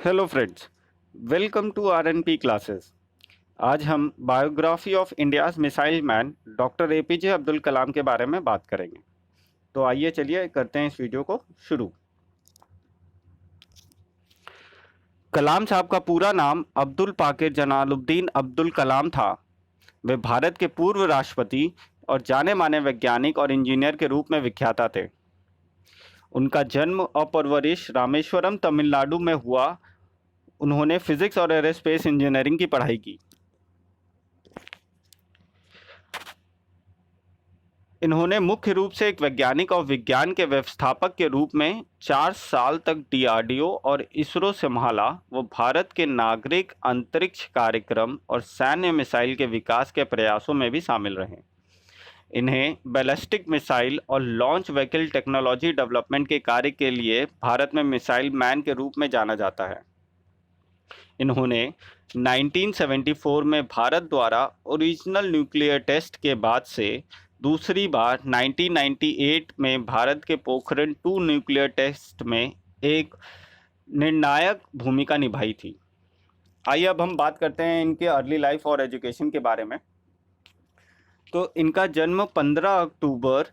Hello friends, welcome to RNP classes. आज हम biography of India's missile man doctor APJ Abdul Kalam के बारे में बात करेंगे। तो आइए चलिए करते हैं इस वीडियो को शुरू। कलाम साहब का पूरा नाम अब्दुल पाकिर जलालुद्दीन अब्दुल कलाम था। वे भारत के पूर्व राष्ट्रपति और जाने माने वैज्ञानिक और इंजीनियर के रूप में विख्याता थे। उनका जन्म और परवरिश रामेश्वरम तमिलनाडु में हुआ। उन्होंने फिजिक्स और एरोस्पेस इंजीनियरिंग की पढ़ाई की। इन्होंने मुख्य रूप से एक वैज्ञानिक और विज्ञान के व्यवस्थापक के रूप में 4 साल तक डीआरडीओ और इसरो संभाला। वो भारत के नागरिक अंतरिक्ष कार्यक्रम और सैन्य मिसाइल के विकास के प्रयासों में भी शामिल रहे। इन्हें बैलिस्टिक मिसाइल और लॉन्च व्हीकल टेक्नोलॉजी डेवलपमेंट के कार्य के लिए भारत में मिसाइल मैन के रूप में जाना जाता है। इन्होंने 1974 में भारत द्वारा ओरिजिनल न्यूक्लियर टेस्ट के बाद से दूसरी बार 1998 में भारत के पोखरण 2 न्यूक्लियर टेस्ट में एक निर्णायक भूमिका निभाई थी। आइए अब हम बात करते हैं इनके अर्ली लाइफ और एजुकेशन के बारे में। तो इनका जन्म 15 अक्टूबर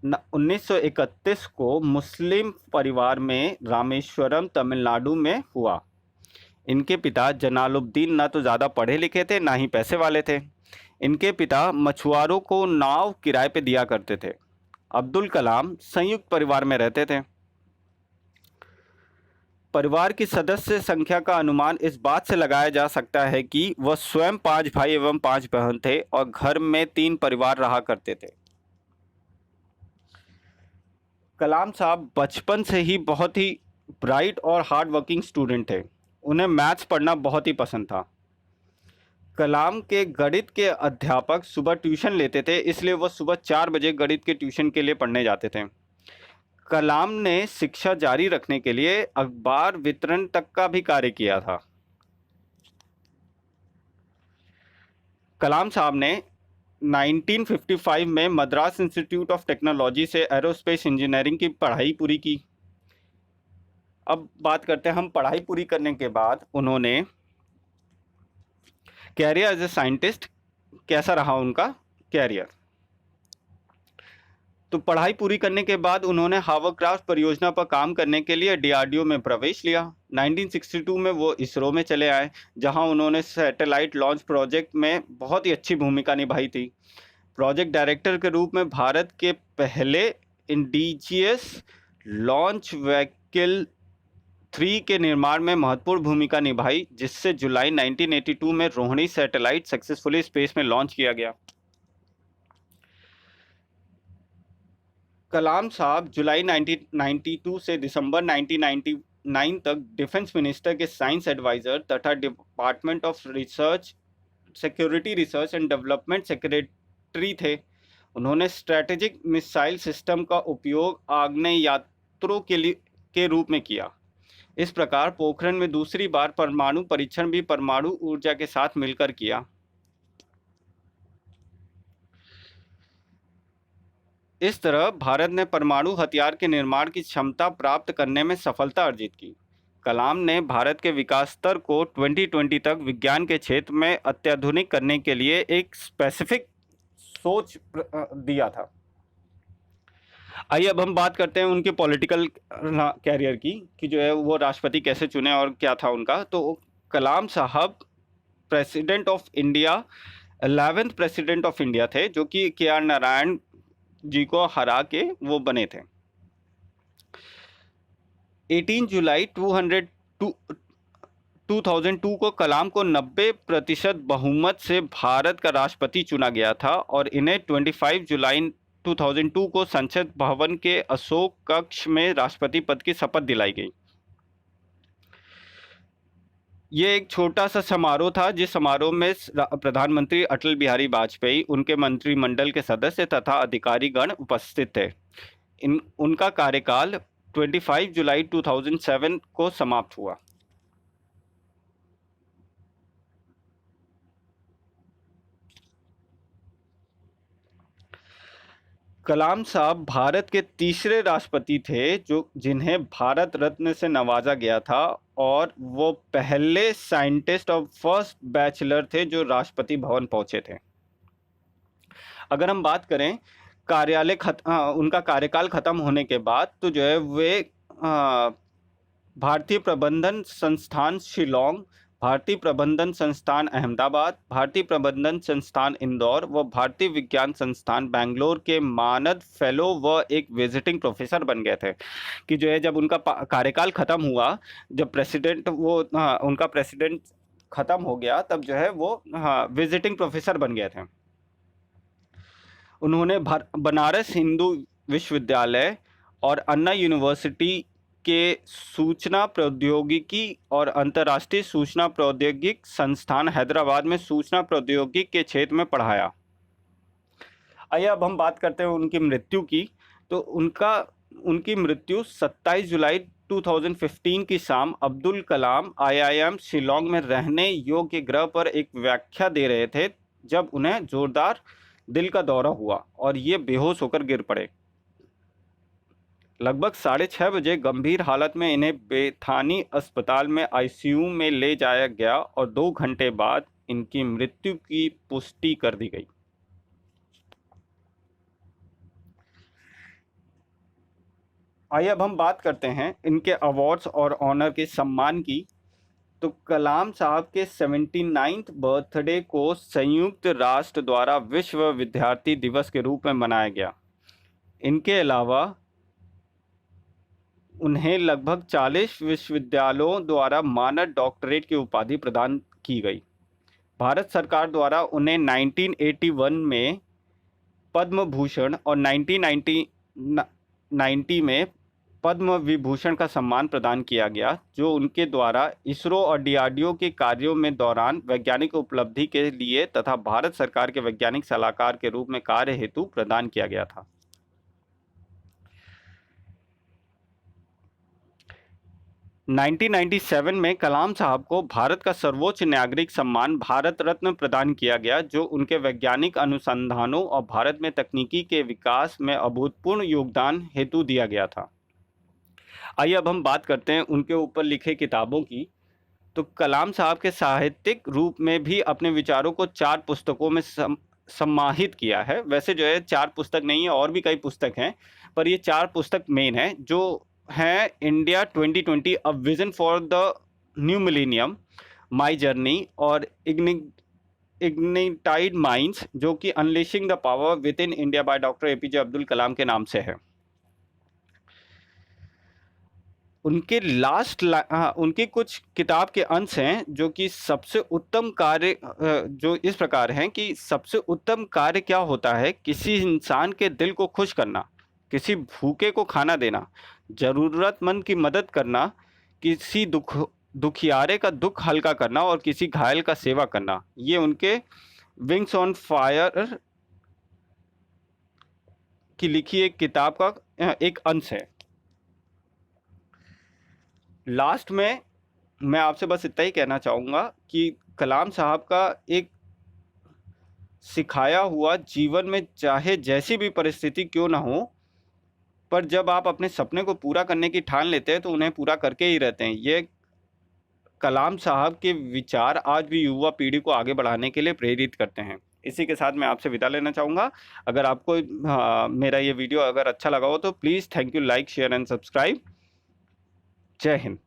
1931 को मुस्लिम परिवार में रामेश्वरम तमिलनाडु में हुआ। इनके पिता जलालुद्दीन ना तो ज़्यादा पढ़े लिखे थे, ना ही पैसे वाले थे। इनके पिता मछुआरों को नाव किराए पे दिया करते थे। अब्दुल कलाम संयुक्त परिवार में रहते थे। परिवार की सदस्य संख्या का अनुमान इस बात से लगाया जा सकता है कि वह स्वयं 5 भाई एवं 5 बहन थे और घर में 3 परिवार रहा करते थे। कलाम साहब बचपन से ही बहुत ही ब्राइट और हार्ड वर्किंग स्टूडेंट थे। उन्हें मैथ्स पढ़ना बहुत ही पसंद था। कलाम के गणित के अध्यापक सुबह ट्यूशन लेते थे, इसलिए वह सुबह 4 बजे गणित के ट्यूशन के लिए पढ़ने जाते थे। कलाम ने शिक्षा जारी रखने के लिए अखबार वितरण तक का भी कार्य किया था। कलाम साहब ने 1955 में मद्रास इंस्टीट्यूट ऑफ टेक्नोलॉजी से एरोस्पेस इंजीनियरिंग की पढ़ाई पूरी की। अब बात करते हैं हम पढ़ाई पूरी करने के बाद उन्होंने कैरियर एज ए साइंटिस्ट कैसा रहा उनका कैरियर। तो पढ़ाई पूरी करने के बाद उन्होंने हावरक्राफ्ट परियोजना पर काम करने के लिए डीआरडीओ में प्रवेश लिया। 1962 में वो इसरो में चले आए, जहां उन्होंने सैटेलाइट लॉन्च प्रोजेक्ट में बहुत ही अच्छी भूमिका निभाई थी। प्रोजेक्ट डायरेक्टर के रूप में भारत के पहले इंडिजियस लॉन्च व्हीकल 3 के निर्माण में महत्वपूर्ण भूमिका निभाई, जिससे जुलाई 1982 में रोहिणी सैटेलाइट सक्सेसफुली स्पेस में लॉन्च किया गया। कलाम साहब जुलाई 1992 से दिसंबर 1999 तक डिफेंस मिनिस्टर के साइंस एडवाइजर तथा department of research security research and development secretary थे। उन्होंने स्ट्रेटेजिक मिसाइल सिस्टम का उपयोग आग्नेयास्त्रों के रूप में किया। इस प्रकार पोखरण में दूसरी बार परमाणु परीक्षण भी परमाणु ऊर्जा के साथ मिलकर किया। इस तरह भारत ने परमाणु हथियार के निर्माण की क्षमता प्राप्त करने में सफलता अर्जित की। कलाम ने भारत के विकास स्तर को 2020 तक विज्ञान के क्षेत्र में अत्याधुनिक करने के लिए एक स्पेसिफिक सोच दिया था। आइए अब हम बात करते हैं उनके पॉलिटिकल कैरियर की, कि जो है वो राष्ट्रपति कैसे चुने और क्या था उनका। तो कलाम साहब president of India 11th president of India थे, जो कि KR नारायण जी को हरा के वो बने थे। 18 जुलाई 2002 को कलाम को 90% बहुमत से भारत का राष्ट्रपति चुना गया था और इन्हें 25 जुलाई 2002 को संसद भवन के अशोक कक्ष में राष्ट्रपति पद की शपथ दिलाई गई। ये एक छोटा सा समारोह था, जिस समारोह में प्रधानमंत्री अटल बिहारी वाजपेयी, उनके मंत्रिमंडल के सदस्य तथा अधिकारीगण उपस्थित थे। उनका कार्यकाल 25 जुलाई 2007 को समाप्त हुआ। कलाम साहब भारत के तीसरे राष्ट्रपति थे जो जिन्हें भारत रत्न से नवाजा गया था, और वो पहले साइंटिस्ट और फर्स्ट बैचलर थे जो राष्ट्रपति भवन पहुंचे थे। अगर हम बात करें उनका कार्यकाल खत्म होने के बाद, तो जो है वे भारतीय प्रबंधन संस्थान शिलोंग, भारतीय प्रबंधन संस्थान अहमदाबाद, भारतीय प्रबंधन संस्थान इंदौर व भारतीय विज्ञान संस्थान बेंगलोर के मानद फेलो व एक विजिटिंग प्रोफेसर बन गए थे। कि जो है जब उनका कार्यकाल खत्म हुआ, जब उनका प्रेसिडेंट खत्म हो गया, तब जो है वो विजिटिंग प्रोफेसर बन गए थे। उन्होंने बनारस हिंदू विश्वविद्यालय और अन्ना यूनिवर्सिटी के सूचना प्रौद्योगिकी और अंतर्राष्ट्रीय सूचना प्रौद्योगिकी संस्थान हैदराबाद में सूचना प्रौद्योगिकी के क्षेत्र में पढ़ाया। आइए अब हम बात करते हैं उनकी मृत्यु की। तो उनकी मृत्यु 27 जुलाई 2015 की शाम अब्दुल कलाम IIM शिलोंग में रहने योग्य ग्रह पर एक व्याख्या दे रहे थे, जब उन्हें जोरदार दिल का दौरा हुआ और ये बेहोश होकर गिर पड़े। लगभग 6:30 बजे गंभीर हालत में इन्हें बेथानी अस्पताल में ICU में ले जाया गया और 2 घंटे बाद इनकी मृत्यु की पुष्टि कर दी गई। आइए अब हम बात करते हैं इनके अवार्ड्स और ऑनर के सम्मान की। तो कलाम साहब के 79th बर्थडे को संयुक्त राष्ट्र द्वारा विश्व विद्यार्थी दिवस के रूप में मनाया गया। इनके अलावा उन्हें लगभग 40 विश्वविद्यालयों द्वारा मानद डॉक्टरेट की उपाधि प्रदान की गई। भारत सरकार द्वारा उन्हें 1981 में पद्म भूषण और 1990 में पद्म विभूषण का सम्मान प्रदान किया गया, जो उनके द्वारा इसरो और DRDO के कार्यों में दौरान वैज्ञानिक उपलब्धि के लिए तथा भारत सरकार के वैज्ञानिक सलाहकार के रूप में कार्य हेतु प्रदान किया गया था। 1997 में कलाम साहब को भारत का सर्वोच्च नागरिक सम्मान भारत रत्न प्रदान किया गया, जो उनके वैज्ञानिक अनुसंधानों और भारत में तकनीकी के विकास में अभूतपूर्व योगदान हेतु दिया गया था। आइए अब हम बात करते हैं उनके ऊपर लिखे किताबों की। तो कलाम साहब के साहित्यिक रूप में भी अपने विचारों को 4 पुस्तकों में समाहित किया है। वैसे जो है 4 पुस्तक नहीं है, और भी कई पुस्तक हैं, पर ये 4 पुस्तक मेन है, जो है India 2020 a vision for the new millennium, my journey और इग्निटाइड माइंड्स, जो कि unleashing the power within India by doctor APJ Abdul Kalam के नाम से है। उनके उनकी कुछ किताब के अंश हैं जो कि सबसे उत्तम कार्य जो इस प्रकार हैं कि सबसे उत्तम कार्य क्या होता है, किसी इंसान के दिल को खुश करना, किसी भूखे को खाना देना, ज़रूरतमंद की मदद करना, किसी दुखियारे का दुख हल्का करना और किसी घायल का सेवा करना। ये उनके विंग्स ऑन फायर की लिखी एक किताब का एक अंश है। लास्ट में मैं आपसे बस इतना ही कहना चाहूँगा कि कलाम साहब का एक सिखाया हुआ जीवन में चाहे जैसी भी परिस्थिति क्यों ना हो, पर जब आप अपने सपने को पूरा करने की ठान लेते हैं तो उन्हें पूरा करके ही रहते हैं। ये कलाम साहब के विचार आज भी युवा पीढ़ी को आगे बढ़ाने के लिए प्रेरित करते हैं। इसी के साथ मैं आपसे विदा लेना चाहूँगा। अगर आपको मेरा ये वीडियो अगर अच्छा लगा हो तो please thank you, like share and subscribe. जय हिंद।